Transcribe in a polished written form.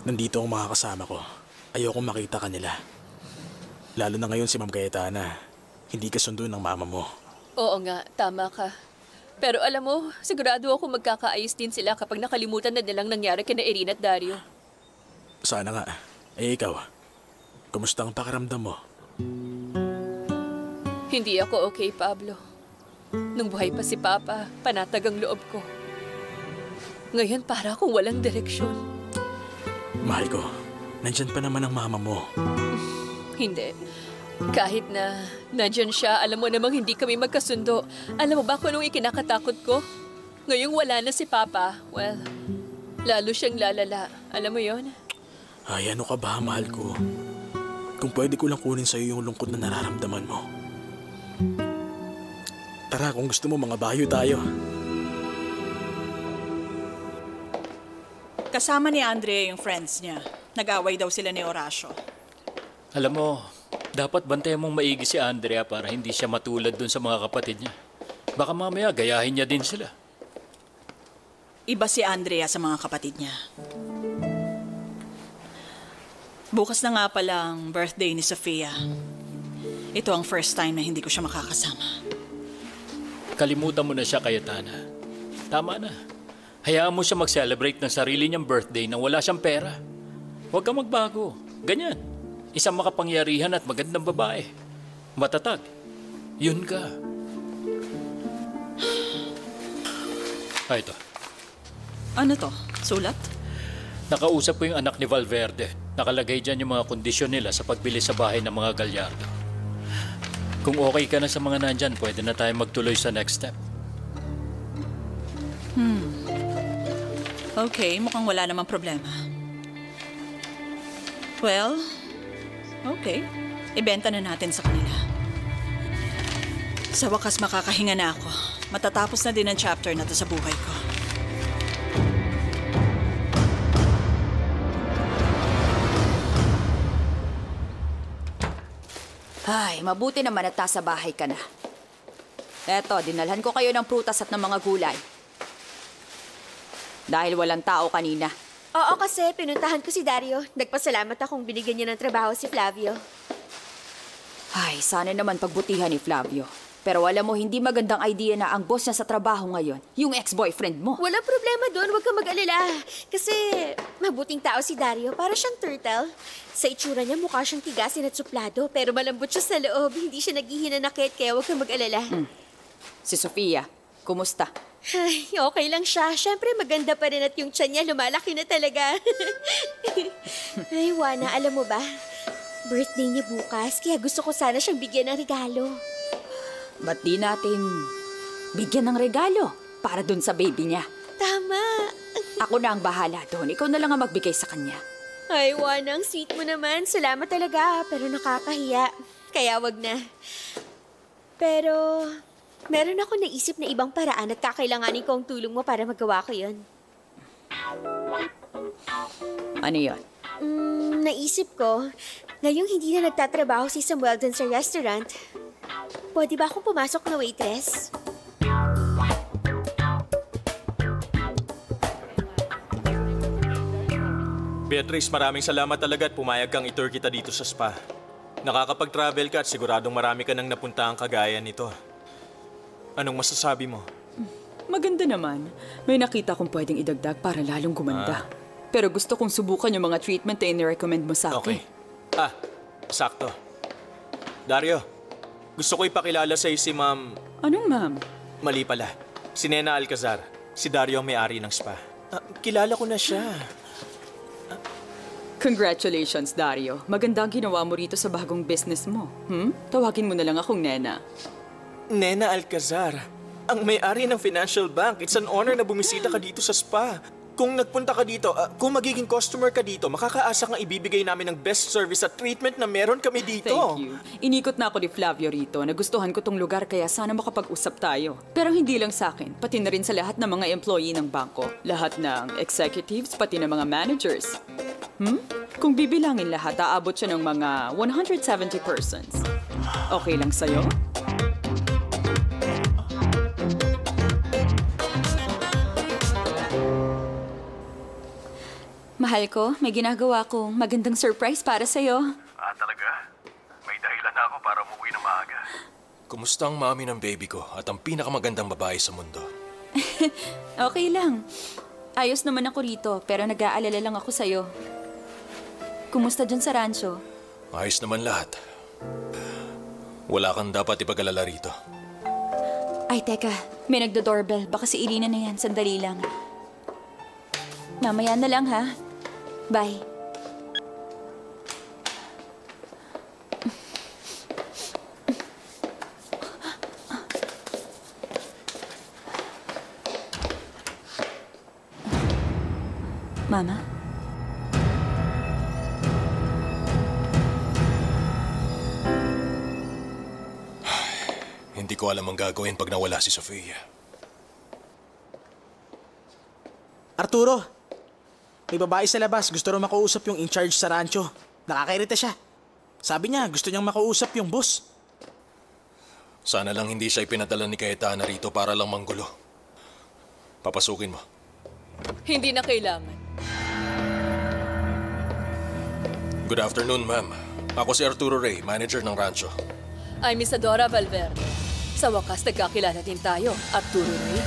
Nandito ang mga kasama ko. Ayokong makita kanila. Lalo na ngayon si Ma'am Cayetana. Hindi kasundo ng mama mo. Oo nga, tama ka. Pero alam mo, sigurado ako magkakaayos din sila kapag nakalimutan na nilang nangyari kina Irina at Dario. Sana nga. Eh ikaw, kumusta ang pakiramdam mo? Hindi ako okay, Pablo. Nung buhay pa si Papa, panatag ang loob ko. Ngayon para akong walang direksyon. Mahal ko, nandyan pa naman ang mama mo. Hindi. Kahit na nandyan siya, alam mo namang hindi kami magkasundo. Alam mo ba kung anong ikinakatakot ko? Ngayong wala na si Papa, well, lalo siyang lalala. Alam mo yon? Ay, ano ka ba, mahal ko? Kung pwede ko lang kunin sa'yo yung lungkot na nararamdaman mo. Tara, kung gusto mo, mga bayo tayo. Kasama ni Andrea yung friends niya. Nag-away daw sila ni Horacio. Alam mo, dapat bantayan mong maigi si Andrea para hindi siya matulad dun sa mga kapatid niya. Baka mamaya gayahin niya din sila. Iba si Andrea sa mga kapatid niya. Bukas na nga palang birthday ni Sofia. Ito ang first time na hindi ko siya makakasama. Kalimutan mo na siya, Cayetana. Tama na. Hayaan mo siya mag-celebrate ng sarili niyang birthday nang wala siyang pera. Huwag kang magbago. Ganyan. Isang makapangyarihan at magandang babae. Matatag. Yun ka. Ito. Ano to? Sulat? Nakausap ko yung anak ni Valverde. Nakalagay dyan yung mga kondisyon nila sa pagbili sa bahay ng mga Gallardo. Kung okay ka na sa mga nandyan, pwede na tayo magtuloy sa next step. Okay, mukhang wala namang problema. Well, okay. Ibenta na natin sa kanila. Sa wakas makakahinga na ako. Matatapos na din ang chapter na to sa buhay ko. Ay, mabuti naman at nasa bahay ka na. Eto, dinalhan ko kayo ng prutas at ng mga gulay. Dahil walang tao kanina. Oo, kasi pinuntahan ko si Dario. Nagpasalamat akong binigyan niya ng trabaho si Flavio. Ay, sana naman pagbutihan ni Flavio. Pero alam mo, hindi magandang idea na ang boss niya sa trabaho ngayon, yung ex-boyfriend mo. Walang problema doon, huwag kang mag-alala. Kasi mabuting tao si Dario, para siyang turtle. Sa itsura niya mukha siyang tigasin at suplado, pero malambot siya sa loob. Hindi siya naghihinanakit, kaya huwag kang mag-alala. Si Sofia, kumusta? Ay, okay lang siya. Siyempre maganda pa rin at yung tiyan niya lumalaki na talaga. Ay, Juana, alam mo ba? Birthday niya bukas, kaya gusto ko sana siyang bigyan ng regalo. Ba't di natin bigyan ng regalo para dun sa baby niya? Tama. Ako na ang bahala doon. Ikaw na lang ang magbigay sa kanya. Ay, Juana, ang sweet mo naman. Salamat talaga, pero nakakahiya. Kaya wag na. Pero meron ako naisip na ibang paraan at kakailanganin ko ang tulong mo para magawa ko yun. Ano yun? Naisip ko, ngayong hindi na nagtatrabaho si Samuel dun sa restaurant, pwede ba akong pumasok na waitress? Beatrice, maraming salamat talaga at pumayag kang itour kita dito sa spa. Nakakapag-travel ka at siguradong marami ka nang napuntahang kagaya nito. Anong masasabi mo? Maganda naman. May nakita kong pwedeng idagdag para lalong gumanda. Pero gusto kong subukan yung mga treatment na in-recommend mo sa akin. Okay. Sakto. Dario, gusto ko ipakilala sa'yo si Ma'am... Anong ma'am? Mali pala. Si Nena Alcazar. Si Dario ang may-ari ng spa. Kilala ko na siya. Congratulations, Dario. Maganda ang ginawa mo rito sa bagong business mo. Tawagin mo na lang akong Nena. Nena Alcazar, ang may-ari ng financial bank. It's an honor na bumisita ka dito sa spa. Kung nagpunta ka dito, kung magiging customer ka dito, makakaasa kang ibibigay namin ng best service at treatment na meron kami dito. Thank you. Inikot na ako ni Flavio rito. Nagustuhan ko tong lugar kaya sana makapag-usap tayo. Pero hindi lang sa akin, pati na rin sa lahat ng mga employee ng bangko. Lahat ng executives, pati ng mga managers. Kung bibilangin lahat, aabot siya ng mga 170 persons. Okay lang sa'yo? Mahal ko, may ginagawa kong magandang surprise para sa'yo. Ah, talaga? May dahilan na ako para umuwi na maaga. Kumusta ang mami ng baby ko at ang pinakamagandang babae sa mundo? Okay lang. Ayos naman ako rito, pero nag-aalala lang ako sa'yo. Kumusta dyan sa rancho? Ayos naman lahat. Wala kang dapat ipag-alala rito. Ay, teka. May nagdo-doorbell. Baka si Irina na yan. Sandali lang. Mamaya na lang, ha? Bye. Mama? Hindi ko alam ang gagawin pag nawala si Sofia. Arturo, may babae sa labas. Gusto rin makausap yung in-charge sa rancho. Nakakairita siya. Sabi niya, gusto niyang makausap yung boss. Sana lang hindi siya ipinadala ni Cayetana rito para lang manggulo. Papasukin mo. Hindi na kailangan. Good afternoon, ma'am. Ako si Arturo Ray, manager ng rancho. I'm Isadora Valverde. Sa wakas, nagkakilala din tayo, Arturo Ray.